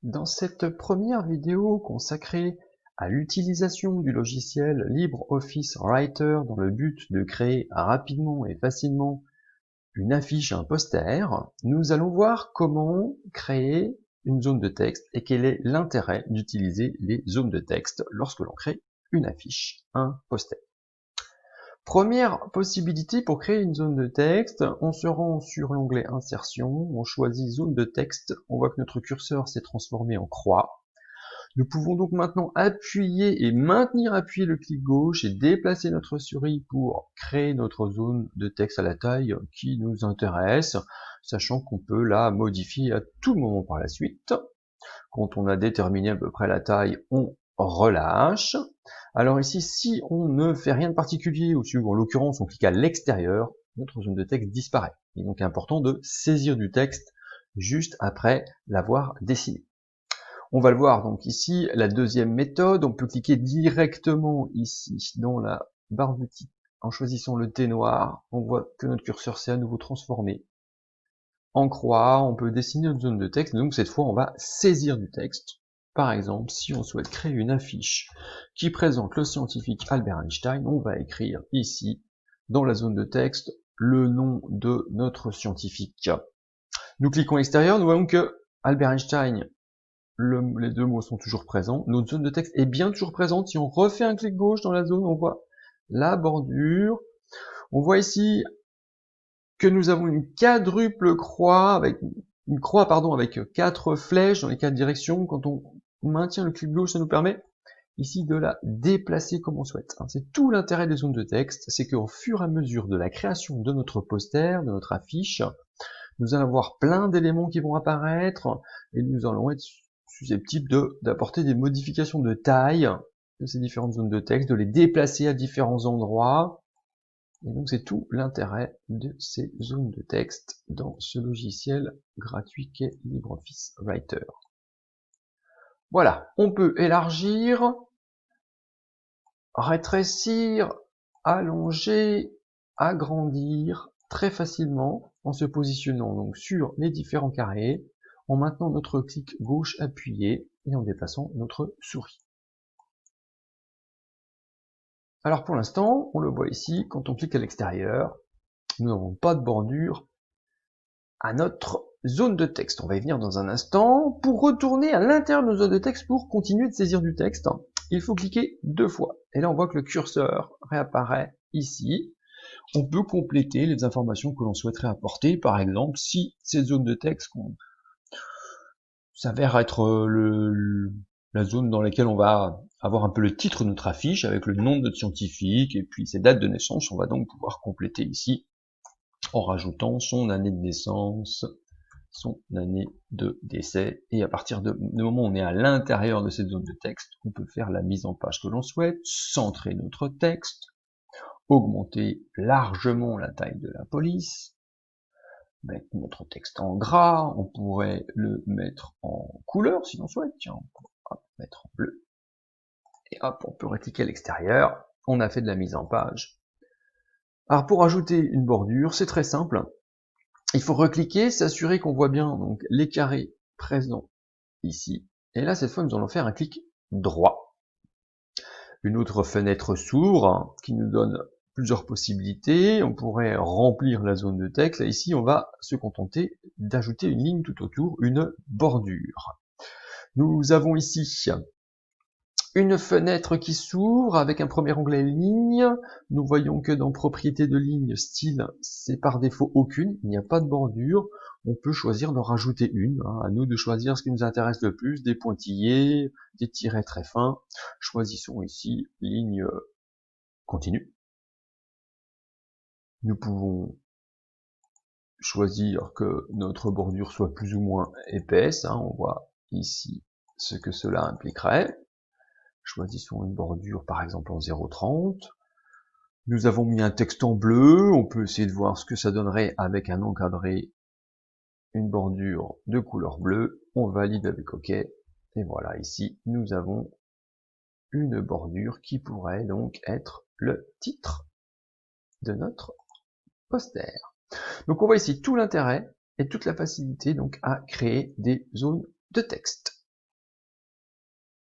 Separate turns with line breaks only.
Dans cette première vidéo consacrée à l'utilisation du logiciel LibreOffice Writer dans le but de créer rapidement et facilement une affiche, un poster, nous allons voir comment créer une zone de texte et quel est l'intérêt d'utiliser les zones de texte lorsque l'on crée une affiche, un poster. Première possibilité pour créer une zone de texte, on se rend sur l'onglet Insertion, on choisit Zone de texte, on voit que notre curseur s'est transformé en croix. Nous pouvons donc maintenant appuyer et maintenir appuyé le clic gauche et déplacer notre souris pour créer notre zone de texte à la taille qui nous intéresse, sachant qu'on peut la modifier à tout moment par la suite. Quand on a déterminé à peu près la taille, on relâche. Alors ici, si on ne fait rien de particulier, ou si en l'occurrence on clique à l'extérieur, notre zone de texte disparaît. Il est donc important de saisir du texte juste après l'avoir dessiné. On va le voir donc ici, la deuxième méthode, on peut cliquer directement ici dans la barre de titre en choisissant le T noir, on voit que notre curseur s'est à nouveau transformé en croix, on peut dessiner une zone de texte, donc cette fois on va saisir du texte. Par exemple, si on souhaite créer une affiche qui présente le scientifique Albert Einstein, on va écrire ici, dans la zone de texte, le nom de notre scientifique. Nous cliquons à l'extérieur, nous voyons que Albert Einstein, les deux mots sont toujours présents. Notre zone de texte est bien toujours présente. Si on refait un clic gauche dans la zone, on voit la bordure. On voit ici que nous avons une quadruple croix avec une croix avec 4 flèches dans les 4 directions. Quand on maintient le clic gauche, ça nous permet ici de la déplacer comme on souhaite. C'est tout l'intérêt des zones de texte, c'est qu'au fur et à mesure de la création de notre poster, de notre affiche, nous allons avoir plein d'éléments qui vont apparaître et nous allons être susceptibles d'apporter des modifications de taille de ces différentes zones de texte, de les déplacer à différents endroits. Et donc c'est tout l'intérêt de ces zones de texte dans ce logiciel gratuit qu'est LibreOffice Writer. Voilà, on peut élargir, rétrécir, allonger, agrandir très facilement en se positionnant donc sur les différents carrés, en maintenant notre clic gauche appuyé et en déplaçant notre souris. Alors pour l'instant, on le voit ici, quand on clique à l'extérieur, nous n'avons pas de bordure à notre zone de texte. On va y venir dans un instant. Pour retourner à l'intérieur de nos zones de texte, pour continuer de saisir du texte, il faut cliquer 2 fois. Et là, on voit que le curseur réapparaît ici. On peut compléter les informations que l'on souhaiterait apporter. Par exemple, si cette zone de texte s'avère être la zone dans laquelle on va avoir un peu le titre de notre affiche avec le nom de notre scientifique et puis ses dates de naissance, on va donc pouvoir compléter ici en rajoutant son année de naissance, son année de décès, et à partir du moment où on est à l'intérieur de cette zone de texte, on peut faire la mise en page que l'on souhaite, centrer notre texte, augmenter largement la taille de la police, mettre notre texte en gras, on pourrait le mettre en couleur si l'on souhaite, tiens, on pourrait mettre en bleu, et hop, on peut recliquer à l'extérieur, on a fait de la mise en page. Alors pour ajouter une bordure, c'est très simple, il faut recliquer, s'assurer qu'on voit bien donc les carrés présents ici, et là cette fois nous allons faire un clic droit. Une autre fenêtre s'ouvre qui nous donne plusieurs possibilités, on pourrait remplir la zone de texte, là ici on va se contenter d'ajouter une ligne tout autour, une bordure. Nous avons ici une fenêtre qui s'ouvre avec un premier onglet ligne. Nous voyons que dans propriétés de ligne, style, c'est par défaut aucune, il n'y a pas de bordure. On peut choisir d'en rajouter une, à nous de choisir ce qui nous intéresse le plus, des pointillés, des tirets très fins. Choisissons ici ligne continue. Nous pouvons choisir que notre bordure soit plus ou moins épaisse, on voit ici ce que cela impliquerait. Choisissons une bordure par exemple en 0,30. Nous avons mis un texte en bleu, on peut essayer de voir ce que ça donnerait avec un encadré, une bordure de couleur bleue, on valide avec OK, et voilà, ici nous avons une bordure qui pourrait donc être le titre de notre poster. Donc on voit ici tout l'intérêt et toute la facilité donc à créer des zones de texte.